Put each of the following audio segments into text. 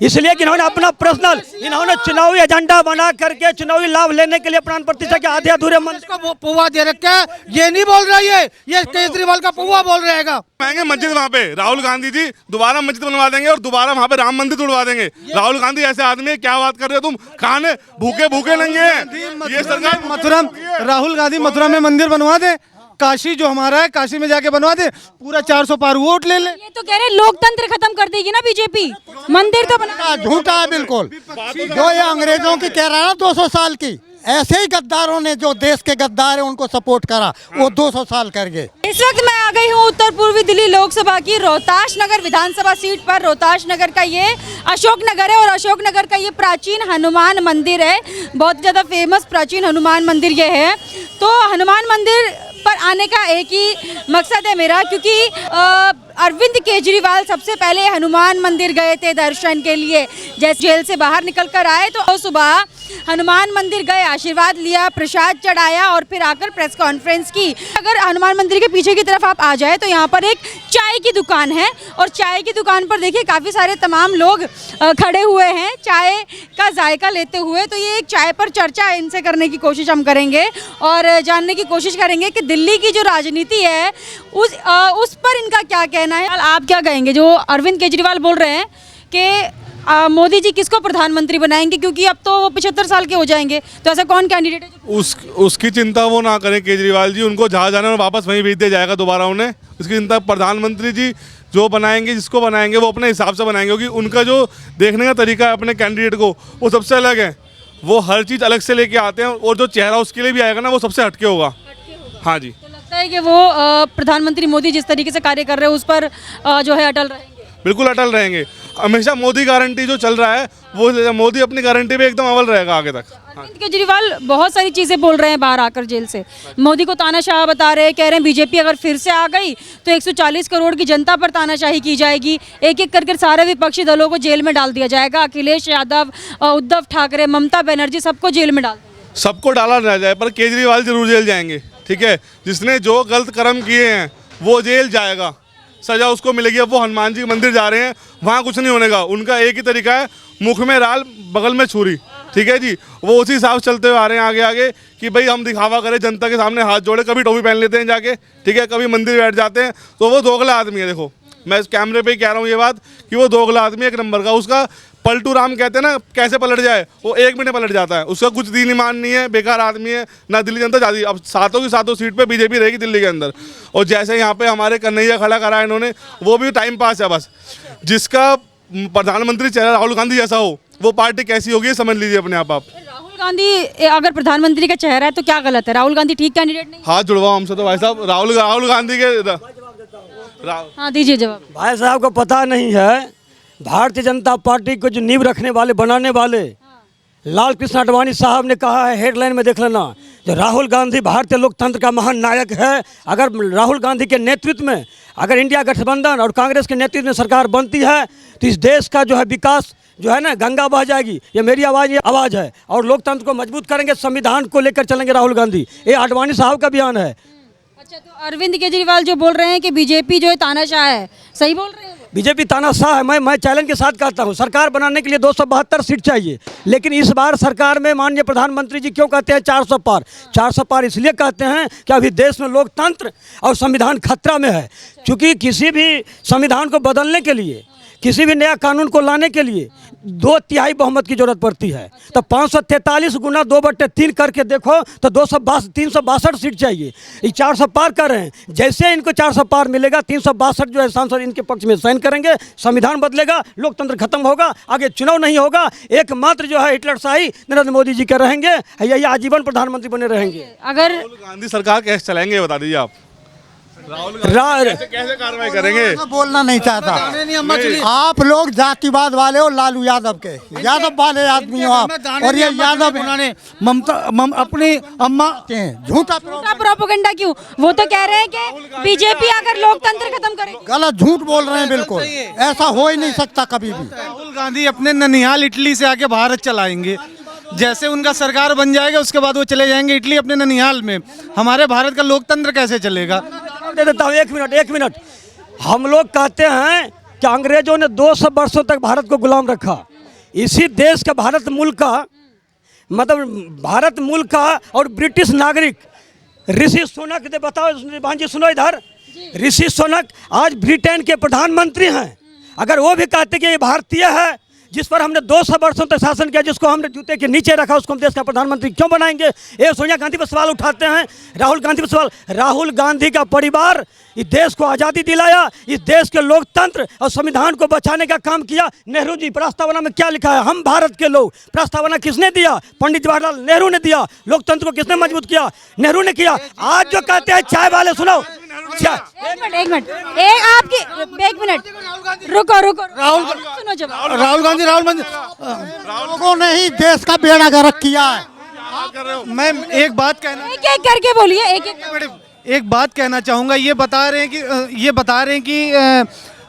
इसलिए कि इन्होंने अपना पर्सनल इन्होंने चुनावी एजेंडा बना करके चुनावी लाभ लेने के लिए प्राण प्रतिष्ठा के आधे अधूरे मन को पुआ दे रखा है। ये नहीं बोल रहा ये केजरीवाल का पुआ बोल रहेगा। बनाएंगे मस्जिद वहाँ पे, राहुल गांधी जी दोबारा मस्जिद बनवा देंगे और दोबारा वहाँ पे राम मंदिर तुड़वा देंगे। राहुल गांधी ऐसे आदमी है, क्या बात कर रहे हो तुम? खाने भूखे भूखे नहीं। ये सरकार मथुरा, राहुल गांधी मथुरा में मंदिर बनवा दे, काशी जो हमारा है काशी में जाके बनवा दे, पूरा 400 पार वोट ले ले। ये तो कह रहे लोकतंत्र खत्म कर देगी ना बीजेपी, मंदिर तो बना। झूठा है बिल्कुल। जो ये अंग्रेजों की कह रहा है ना 200 साल की, ऐसे ही गद्दारों ने जो देश के गद्दार है उनको सपोर्ट करा, वो 200 साल कर गए। इस वक्त मैं आ गई हूँ उत्तर पूर्वी दिल्ली लोकसभा की रोहताश नगर विधानसभा सीट पर। रोहताश नगर का ये अशोक नगर है और अशोक नगर का ये प्राचीन हनुमान मंदिर है, बहुत ज़्यादा फेमस प्राचीन हनुमान मंदिर ये है। तो हनुमान मंदिर पर आने का एक ही मकसद है मेरा, क्योंकि अरविंद केजरीवाल सबसे पहले हनुमान मंदिर गए थे दर्शन के लिए। जैसे जेल से बाहर निकल कर आए तो सुबह हनुमान मंदिर गए, आशीर्वाद लिया, प्रसाद चढ़ाया और फिर आकर प्रेस कॉन्फ्रेंस की। अगर हनुमान मंदिर के पीछे की तरफ आप आ जाए तो यहाँ पर एक चाय की दुकान है और चाय की दुकान पर देखिए काफ़ी सारे तमाम लोग खड़े हुए हैं चाय का जायका लेते हुए। तो ये एक चाय पर चर्चा इनसे करने की कोशिश हम करेंगे और जानने की कोशिश करेंगे कि दिल्ली की जो राजनीति है उस पर इनका क्या कहना है। आप क्या कहेंगे? जो अरविंद केजरीवाल बोल रहे हैं कि मोदी जी किसको प्रधानमंत्री बनाएंगे, क्योंकि अब तो वो 75 साल के हो जाएंगे, तो ऐसा कौन कैंडिडेट है उसकी चिंता वो ना करें केजरीवाल जी, उनको जहाँ जाना है वापस वहीं भेज दिया जाएगा दोबारा उन्हें। उसकी चिंता प्रधानमंत्री जी जो बनाएंगे, जिसको बनाएंगे वो अपने हिसाब से बनाएंगे, क्योंकि उनका जो देखने का तरीका है अपने कैंडिडेट को वो सबसे अलग है। वो हर चीज़ अलग से लेके आते हैं और जो चेहरा उसके लिए भी आएगा ना वो सबसे हटके होगा। हाँ जी, तो लगता है कि वो प्रधानमंत्री मोदी जिस तरीके से कार्य कर रहे हैं उस पर जो है अटल रहेंगे। बिल्कुल अटल रहेंगे। हमेशा मोदी गारंटी जो चल रहा है वो मोदी अपनी गारंटी पे एकदम अव्वल रहेगा आगे तक। अरविंद केजरीवाल बहुत सारी चीज़ें बोल रहे हैं बाहर आकर जेल से। मोदी को तानाशाह बता रहे हैं, कह रहे हैं बीजेपी अगर फिर से आ गई तो 140 करोड़ की जनता पर तानाशाही की जाएगी, एक एक करके सारे विपक्षी दलों को जेल में डाल दिया जाएगा। अखिलेश यादव, उद्धव ठाकरे, ममता बनर्जी, सबको जेल में डाल देंगे। सबको डाला ना जाए पर केजरीवाल जरूर जेल जाएंगे। ठीक है, जिसने जो गलत कर्म किए हैं वो जेल जाएगा, सजा उसको मिलेगी। अब वो हनुमान जी मंदिर जा रहे हैं, वहाँ कुछ नहीं होने का। उनका एक ही तरीका है, मुख में राल बगल में छुरी। ठीक है जी, वो उसी हिसाब से चलते हुए आ रहे हैं आगे आगे कि भाई हम दिखावा करें, जनता के सामने हाथ जोड़े, कभी टोपी पहन लेते हैं जाके, ठीक है, कभी मंदिर बैठ जाते हैं। तो वो दोगला आदमी है। देखो मैं इस कैमरे पे ही कह रहा हूँ ये बात कि वो दोगला आदमी एक नंबर का। उसका पलटू राम कहते हैं ना, कैसे पलट जाए, वो 1 मिनट पलट जाता है। उसका कुछ दीन ईमान नहीं है, बेकार आदमी है ना। दिल्ली जनता चाहती, अब सातों की सातों सीट पे बीजेपी रहेगी दिल्ली के अंदर। और जैसे यहाँ पे हमारे कन्हैया खड़ा करा है इन्होंने, वो भी टाइम पास है बस। जिसका प्रधानमंत्री चेहरा राहुल गांधी जैसा हो, वो पार्टी कैसी होगी समझ लीजिए अपने आप। राहुल गांधी अगर प्रधानमंत्री का चेहरा है तो क्या गलत है? राहुल गांधी ठीक कैंडिडेट नहीं? हाथ जुड़वाओ हमसे तो भाई साहब। राहुल गांधी के हाँ दीजिए जवाब। भाई साहब को पता नहीं है, भारतीय जनता पार्टी को जो नींव रखने वाले, बनाने वाले लाल कृष्ण आडवाणी साहब ने कहा है, हेडलाइन में देख लेना, जो राहुल गांधी भारतीय लोकतंत्र का महान नायक है। अगर राहुल गांधी के नेतृत्व में अगर इंडिया गठबंधन और कांग्रेस के नेतृत्व में सरकार बनती है तो इस देश का जो है विकास जो है ना गंगा बह जाएगी। ये मेरी आवाज़, ये आवाज़ है। और लोकतंत्र को मजबूत करेंगे, संविधान को लेकर चलेंगे राहुल गांधी। ये आडवाणी साहब का बयान है। अच्छा, तो अरविंद केजरीवाल जो बोल रहे हैं कि बीजेपी जो है तानाशाह है, सही बोल रहे हैं? बीजेपी तानाशाह है। मैं चैलेंज के साथ कहता हूँ, सरकार बनाने के लिए 272 सीट चाहिए, लेकिन इस बार सरकार में माननीय प्रधानमंत्री जी क्यों कहते हैं 400 पार? 400 पार इसलिए कहते हैं कि अभी देश में लोकतंत्र और संविधान खतरा में है। क्योंकि किसी भी संविधान को बदलने के लिए, किसी भी नया कानून को लाने के लिए 2/3 बहुमत की जरूरत पड़ती है। तो 543 गुना 2/3 करके देखो तो 362 सीट चाहिए। ये 400 पार कर रहे हैं। जैसे इनको 400 पार मिलेगा, 362 जो है सांसद इनके पक्ष में साइन करेंगे, संविधान बदलेगा, लोकतंत्र खत्म होगा, आगे चुनाव नहीं होगा। एकमात्र जो है हिटलरशाही नरेंद्र मोदी जी के रहेंगे, ये आजीवन प्रधानमंत्री बने रहेंगे। अगर राहुल गांधी सरकार कैसे चलाएंगे बता दीजिए आप। कैसे कार्रवाई करेंगे? बोलना नहीं चाहता। आप लोग जातिवाद वाले हो, लालू यादव के यादव वाले आदमी हो आप। और ये यादव उन्होंने अपनी अम्मा झूठा प्रोपेगेंडा क्यों? वो तो कह रहे हैं कि बीजेपी अगर लोकतंत्र खत्म करे। गलत, झूठ बोल रहे हैं बिल्कुल। ऐसा हो ही नहीं सकता कभी भी। राहुल गांधी अपने ननिहाल इटली से आके भारत चलाएंगे। जैसे उनका सरकार बन जाएगा उसके बाद वो चले जाएंगे इटली अपने ननिहाल में। हमारे भारत का लोकतंत्र कैसे चलेगा? दे देता हूँ, एक मिनट। हम लोग कहते हैं कि अंग्रेजों ने 200 वर्षों तक भारत को गुलाम रखा। इसी देश का भारत मूल का मतलब भारत मूल का और ब्रिटिश नागरिक ऋषि सुनक ने बताओ, भांजी सुनो इधर, ऋषि सुनक आज ब्रिटेन के प्रधानमंत्री हैं। अगर वो भी कहते कि ये भारतीय है जिस पर हमने 200 वर्षों तक शासन किया, जिसको हमने जूते के नीचे रखा, उसको हम देश का प्रधानमंत्री क्यों बनाएंगे? ये सोनिया गांधी पर सवाल उठाते हैं, राहुल गांधी पर सवाल। राहुल गांधी का परिवार इस देश को आज़ादी दिलाया, इस देश के लोकतंत्र और संविधान को बचाने का काम किया। नेहरू जी प्रस्तावना में क्या लिखा है? हम भारत के लोग। प्रस्तावना किसने दिया? पंडित जवाहरलाल नेहरू ने दिया। लोकतंत्र को किसने मजबूत किया? नेहरू ने किया। आज जो कहते हैं चाय वाले, सुनो एक मिनट एक मिनट रुको सुनो जवाब। राहुल गांधी लोगों ने ही देश का बेड़ा गर्क किया है। मैं एक बात कहना एक करके बोलिए, एक बात कहना चाहूँगा। ये बता रहे हैं कि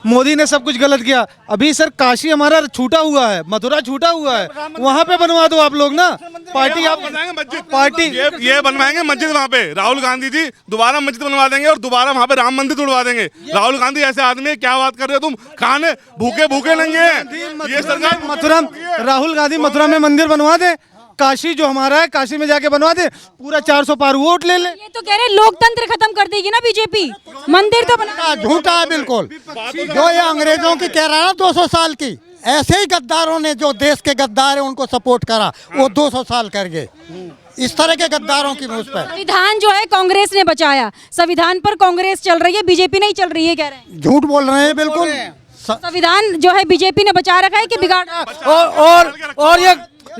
मोदी ने सब कुछ गलत किया। अभी सर काशी हमारा छूटा हुआ है, मथुरा छूटा हुआ है, वहाँ पे बनवा दो आप लोग ना। पार्टी आप पार्टी ये बनवाएंगे मस्जिद वहाँ पे। राहुल गांधी जी दोबारा मस्जिद बनवा देंगे और दोबारा वहाँ पे राम मंदिर तोड़वा देंगे। राहुल गांधी ऐसे आदमी है, क्या बात कर रहे हो तुम? खाने भूखे नंगे हैं ये सरकार। मथुरा, राहुल गांधी मथुरा में मंदिर बनवा दे। काशी जो हमारा है, काशी में जाके बनवा दे, पूरा 400 पार वोट ले ले। ये तो कह रहे लोकतंत्र खत्म कर देगी ना बीजेपी। मंदिर तो बना, झूठा है बिल्कुल। जो ये अंग्रेजों की कह रहा है ना 200 साल की, ऐसे ही गद्दारों ने जो देश के गद्दार है उनको सपोर्ट करा, वो 200 साल कर गए। इस तरह के गद्दारों की मुझ पर। संविधान जो है कांग्रेस ने बचाया, संविधान पर कांग्रेस चल रही है, बीजेपी नहीं चल रही है, कह रहे हैं। झूठ बोल रहे हैं बिल्कुल। संविधान जो है बीजेपी ने बचा रखा है कि बिगाड़? और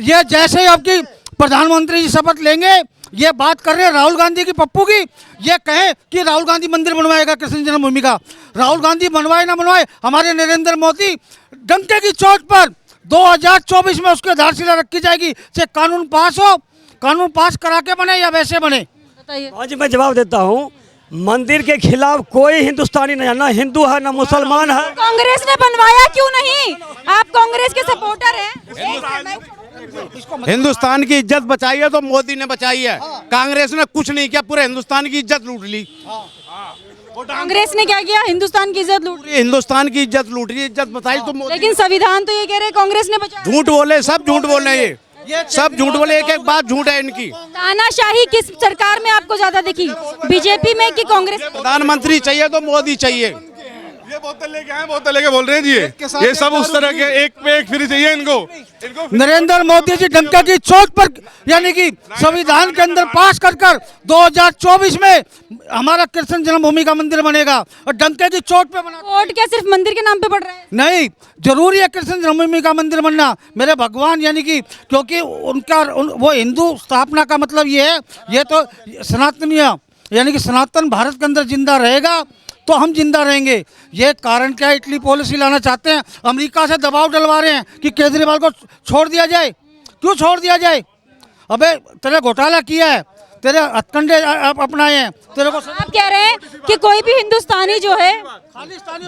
ये जैसे ही आपकी प्रधानमंत्री जी शपथ लेंगे, ये बात कर रहे हैं राहुल गांधी की पप्पू की, ये कहे कि राहुल गांधी मंदिर बनवाएगा कृष्ण जन्मभूमि का। राहुल गांधी बनवाए ना बनवाए, हमारे नरेंद्र मोदी डंके की चोट पर 2024 में उसकी आधारशिला रखी जाएगी। चाहे कानून पास हो, कानून पास करा के बने या वैसे बने। बताइए। आज मैं जवाब देता हूँ, मंदिर के खिलाफ कोई हिंदुस्तानी नहीं है, ना हिंदू है ना मुसलमान है। कांग्रेस ने बनवाया क्यों नहीं? आप कांग्रेस के सपोर्टर हैं। हिंदुस्तान की इज्जत बचाई है तो मोदी ने बचाई है। कांग्रेस ने कुछ नहीं किया, पूरे हिंदुस्तान की इज्जत लूट ली। कांग्रेस ने क्या किया? हिंदुस्तान की इज्जत लूट। पूरी हिंदुस्तान की इज्जत लूट रही है, इज्जत बताई तो मोदी। लेकिन संविधान तो ये कह रहे कांग्रेस ने बचाया। झूठ बोले, सब झूठ बोल रहे हैं, ये सब झूठ बोले, एक एक बात झूठ है इनकी। तानाशाही किस सरकार में आपको ज्यादा दिखी, बीजेपी में कि कांग्रेस? प्रधानमंत्री चाहिए तो मोदी चाहिए। ये बोतल लेके आए, बोतल लेके बोल रहे हैं जी। ये सब उस तरह के एक पे एक फ्री चाहिए इनको। नरेंद्र मोदी जी डंका की चोट पर, यानी कि संविधान के अंदर पास कर 2024 में हमारा कृष्ण जन्मभूमि का मंदिर बनेगा, और डंके की चोट पे बना। वोट क्या सिर्फ मंदिर के नाम पे पड़ रहा है? नहीं, जरूरी है कृष्ण जन्मभूमि का मंदिर बनना, मेरे भगवान। यानी कि क्योंकि वो हिंदू स्थापना का मतलब ये है, ये तो सनातनीय यानी कि सनातन भारत के अंदर जिंदा रहेगा तो हम जिंदा रहेंगे। ये कारण क्या है? इटली पॉलिसी लाना चाहते हैं, अमेरिका से दबाव डलवा रहे हैं कि केजरीवाल को छोड़ दिया जाए। क्यों छोड़ दिया जाए? अबे तेरे घोटाला किया है, तेरे हथकंडे अपनाए हैं, तेरे को। आप कह रहे हैं कि कोई भी हिंदुस्तानी जो है,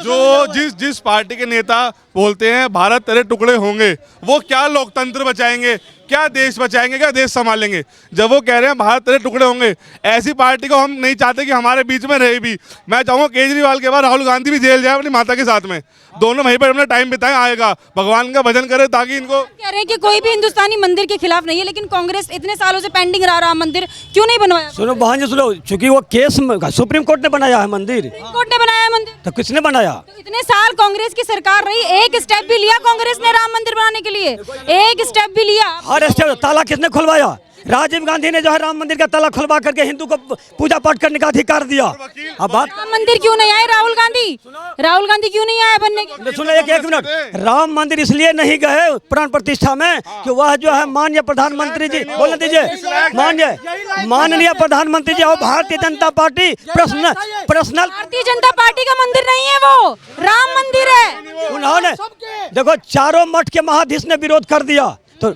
जो जिस पार्टी के नेता बोलते हैं भारत तेरे टुकड़े होंगे, वो क्या लोकतंत्र बचाएंगे, क्या देश बचाएंगे, क्या देश संभालेंगे? जब वो कह रहे हैं भारत तेरे टुकड़े होंगे, ऐसी पार्टी को हम नहीं चाहते कि हमारे बीच में रहे भी। मैं चाहूँगा केजरीवाल के बाद राहुल गांधी भी जेल जाए अपनी माता के साथ में, दोनों वहीं पर अपना टाइम बिताएं, आएगा भगवान का भजन करे, ताकि इनको। कह रहे हैं कि कोई भी हिंदुस्तानी मंदिर के खिलाफ नहीं है, लेकिन कांग्रेस इतने सालों से पेंडिंग रहा राम मंदिर, क्यों नहीं बनवाया? सुनो बहन जी सुनो, चूंकि वो केस सुप्रीम कोर्ट ने बनाया है मंदिर। सुप्रीम कोर्ट ने बनाया है मंदिर, तो किसने बनाया? तो इतने साल कांग्रेस की सरकार रही, एक स्टेप भी लिया कांग्रेस ने राम मंदिर बनाने के लिए? एक स्टेप भी लिया? हर स्टेप ताला किसने खुलवाया? राजीव गांधी ने जो है राम मंदिर का ताला खुलवा करके हिंदू को पूजा पाठ करने का अधिकार दिया। अब बात राम मंदिर क्यों नहीं आए राहुल गांधी? राहुल गांधी क्यों नहीं आए बनने के? सुनो एक मिनट, राम मंदिर इसलिए नहीं गए प्राण प्रतिष्ठा में कि वह जो है माननीय प्रधानमंत्री जी, बोलने दीजिए, माननीय प्रधानमंत्री जी और Bharatiya Janata party personal. Bharatiya Janata party का मंदिर नहीं है, वो राम मंदिर है। उन्होंने देखो चारों मठ के महाधीश ने विरोध कर दिया, तो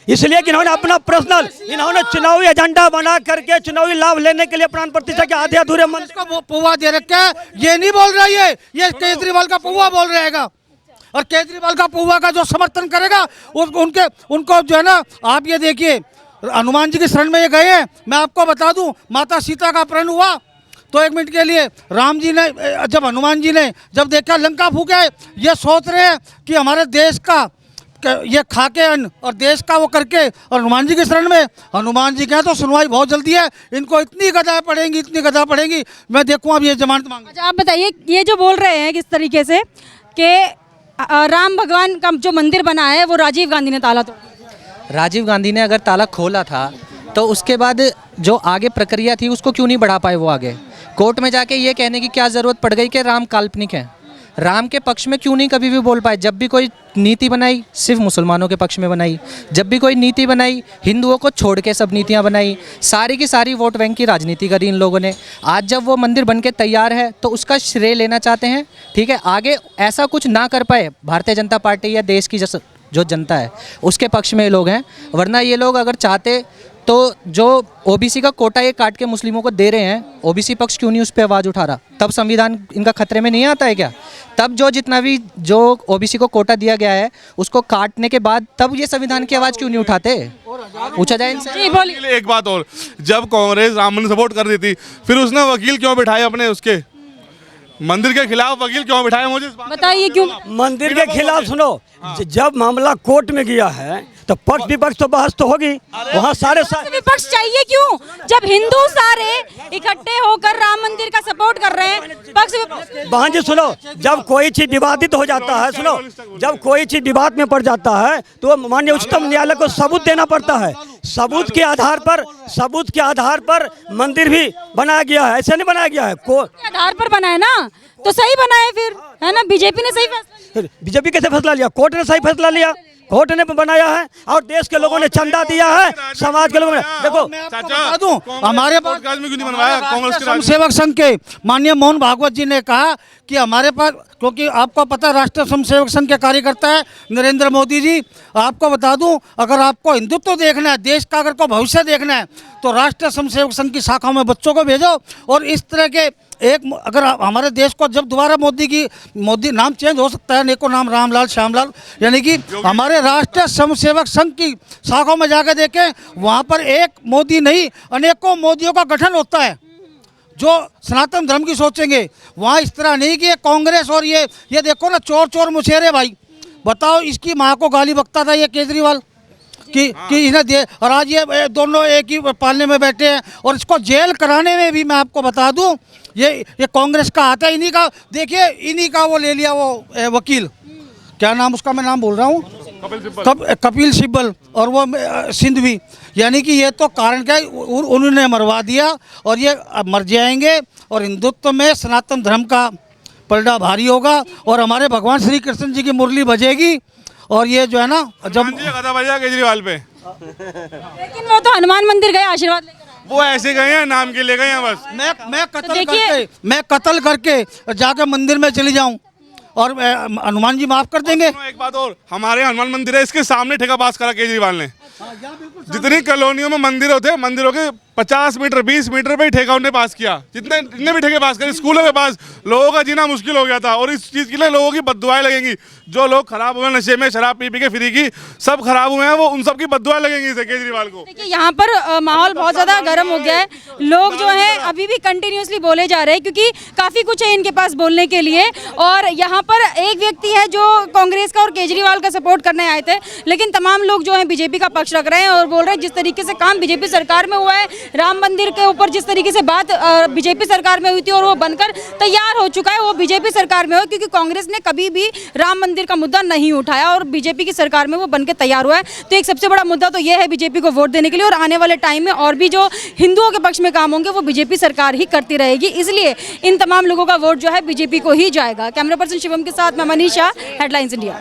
इसलिए कि इन्होंने अपना पर्सनल, इन्होंने चुनावी एजेंडा बना करके चुनावी लाभ लेने के लिए प्राण प्रतिष्ठा के आधे अधूरे मंदिर को पुआ दे रखा है। ये नहीं बोल रहा है, ये केजरीवाल का पुआ बोल रहेगा, और केजरीवाल का पुआ का जो समर्थन करेगा उनको जो है ना, आप ये देखिए हनुमान जी की शरण में ये गए हैं। मैं आपको बता दूं, माता सीता का अपहरण हुआ तो एक मिनट के लिए राम जी ने जब हनुमान जी ने जब देखा लंका फूके, ये सोच रहे हैं कि हमारे देश का ये खा के अन्न और देश का वो करके, और हनुमान जी के शरण में, हनुमान जी कहें तो सुनवाई बहुत जल्दी है, इनको इतनी गदा पड़ेंगी, इतनी गदा पड़ेंगी, मैं देखूँ अब ये जमानत मांगे। अच्छा, आप बताइए, ये जो बोल रहे हैं किस तरीके से कि राम भगवान का जो मंदिर बना है वो राजीव गांधी ने ताला तोड़ दिया। राजीव गांधी ने अगर ताला खोला था तो उसके बाद जो आगे प्रक्रिया थी उसको क्यों नहीं बढ़ा पाए वो आगे? कोर्ट में जाके ये कहने की क्या ज़रूरत पड़ गई कि राम काल्पनिक है? राम के पक्ष में क्यों नहीं कभी भी बोल पाए? जब भी कोई नीति बनाई सिर्फ मुसलमानों के पक्ष में बनाई, जब भी कोई नीति बनाई हिंदुओं को छोड़ के सब नीतियां बनाई, सारी की सारी वोट बैंक की राजनीति करी इन लोगों ने। आज जब वो मंदिर बन के तैयार है तो उसका श्रेय लेना चाहते हैं, ठीक है। आगे ऐसा कुछ ना कर पाए भारतीय जनता पार्टी या देश की जो जनता है उसके पक्ष में ये लोग हैं, वरना ये लोग अगर चाहते तो जो ओबीसी का कोटा ये काट के मुस्लिमों को दे रहे हैं, ओबीसी पक्ष क्यों नहीं उस पर आवाज़ उठा रहा? तब संविधान इनका खतरे में नहीं आता है क्या? तब जो जितना भी जो ओबीसी को कोटा दिया गया है उसको काटने के बाद तब ये संविधान की आवाज़ क्यों नहीं उठाते? पूछा जाए इनसे। जी बोलिए। एक बात और, जब कांग्रेस राम मंदिर सपोर्ट कर रही थी फिर उसने वकील क्यों बिठाए अपने उसके मंदिर के खिलाफ? वकील क्यों बिठाए? मुझे इस बात बताइए क्यों? मंदिर के खिलाफ सुनो, जब मामला कोर्ट में गया है तो पक्ष विपक्ष तो बहस तो होगी, वहाँ सारे विपक्ष चाहिए क्यों? जब हिंदू सारे इकट्ठे होकर राम मंदिर का सपोर्ट कर रहे हैं, पक्ष बहन जी सुनो, जब कोई चीज विवादित हो जाता है, सुनो, जब कोई चीज विवाद में पड़ जाता है तो माननीय उच्चतम न्यायालय को सबूत देना पड़ता है। सबूत के आधार पर मंदिर भी बनाया गया है, ऐसे नहीं बनाया गया है। के आधार पर बना है ना, तो सही बना है फिर, है ना? बीजेपी ने सही फैसला, बीजेपी कैसे फैसला लिया? कोर्ट ने सही फैसला लिया, कोर्ट ने बनाया है और देश के लोगों ने चंदा दिया है, समाज के लोगों ने। देखो बता दूं, हमारे पास में क्यों नहीं बनवाया? कांग्रेस के राष्ट्रीय स्वयंसेवक संघ के माननीय मोहन भागवत जी ने कहा कि हमारे पास, क्योंकि आपको पता है राष्ट्रीय स्वयंसेवक संघ के कार्यकर्ता है नरेंद्र मोदी जी। आपको बता दूं, अगर आपको हिंदुत्व देखना है, देश का अगर को भविष्य देखना है, तो राष्ट्रीय स्वयंसेवक संघ की शाखाओं में बच्चों को भेजो। और इस तरह के अगर हमारे देश को जब दोबारा मोदी नाम चेंज हो सकता है, नेको नाम रामलाल श्यामलाल, यानी कि हमारे राष्ट्रीय स्वयंसेवक संघ की शाखाओं में जाकर देखें, वहाँ पर एक मोदी नहीं अनेकों मोदियों का गठन होता है जो सनातन धर्म की सोचेंगे। वहाँ इस तरह नहीं कि ये कांग्रेस और ये देखो ना, चोर चोर मुछेरे भाई। बताओ, इसकी माँ को गाली बकता था ये केजरीवाल कि इन्हें दे, और आज ये दोनों एक ही पालने में बैठे हैं। और इसको जेल कराने में भी मैं आपको बता दूं, ये कांग्रेस का आता है, इन्हीं का, देखिए इन्हीं का वो ले लिया वो वकील, क्या नाम उसका, मैं नाम बोल रहा हूँ, कपिल सिब्बल, और वो सिंधवी। यानी कि ये तो कारण क्या है, उन्होंने मरवा दिया और ये मर जाएंगे। और हिंदुत्व में सनातन धर्म का पलड़ा भारी होगा और हमारे भगवान श्री कृष्ण जी की मुरली बजेगी। और ये जो है ना, जब केजरीवाल पे, लेकिन वो तो हनुमान मंदिर गए आशीर्वाद लेकर, वो ऐसे गए हैं, नाम के लिए गए हैं बस। मैं कत्ल करके जाकर मंदिर में चली जाऊं और हनुमान जी माफ कर देंगे। एक बात और, हमारे हनुमान मंदिर है, इसके सामने ठेका पास करा केजरीवाल ने। जितनी कॉलोनियों में मंदिर होते हैं, मंदिरों के 50 मीटर 20 मीटर पे ही ठेका उन्होंने पास किया। जितने भी ठेके पास करे, स्कूलों के पास लोगों का जीना मुश्किल हो गया था। और इस चीज़ के लिए लोगों की बद्दुआएं लगेंगी। जो लोग खराब हुए नशे में, शराब पी के फ्री की, सब खराब हुए हैं, वो उन सब की बद्दुआएं लगेंगी इसे केजरीवाल को। देखिए यहाँ पर माहौल बहुत ज़्यादा गर्म हो गया है। लोग जो हैं अभी भी कंटिन्यूसली बोले जा रहे हैं क्योंकि काफ़ी कुछ है इनके पास बोलने के लिए। और यहाँ पर एक व्यक्ति है जो कांग्रेस का और केजरीवाल का सपोर्ट करने आए थे, लेकिन तमाम लोग जो हैं बीजेपी का पक्ष रख रहे हैं और बोल रहे हैं जिस तरीके से काम बीजेपी सरकार में हुआ है, राम मंदिर के ऊपर जिस तरीके से बात बीजेपी सरकार में हुई थी और वो बनकर तैयार हो चुका है, वो बीजेपी सरकार में हो, क्योंकि कांग्रेस ने कभी भी राम मंदिर का मुद्दा नहीं उठाया और बीजेपी की सरकार में वो बनकर तैयार हुआ है। तो एक सबसे बड़ा मुद्दा तो ये है बीजेपी को वोट देने के लिए। और आने वाले टाइम में और भी जो हिंदुओं के पक्ष में काम होंगे वो बीजेपी सरकार ही करती रहेगी। इसलिए इन तमाम लोगों का वोट जो है बीजेपी को ही जाएगा। कैमरा पर्सन शिवम के साथ मैं मनीषा, हेडलाइंस इंडिया।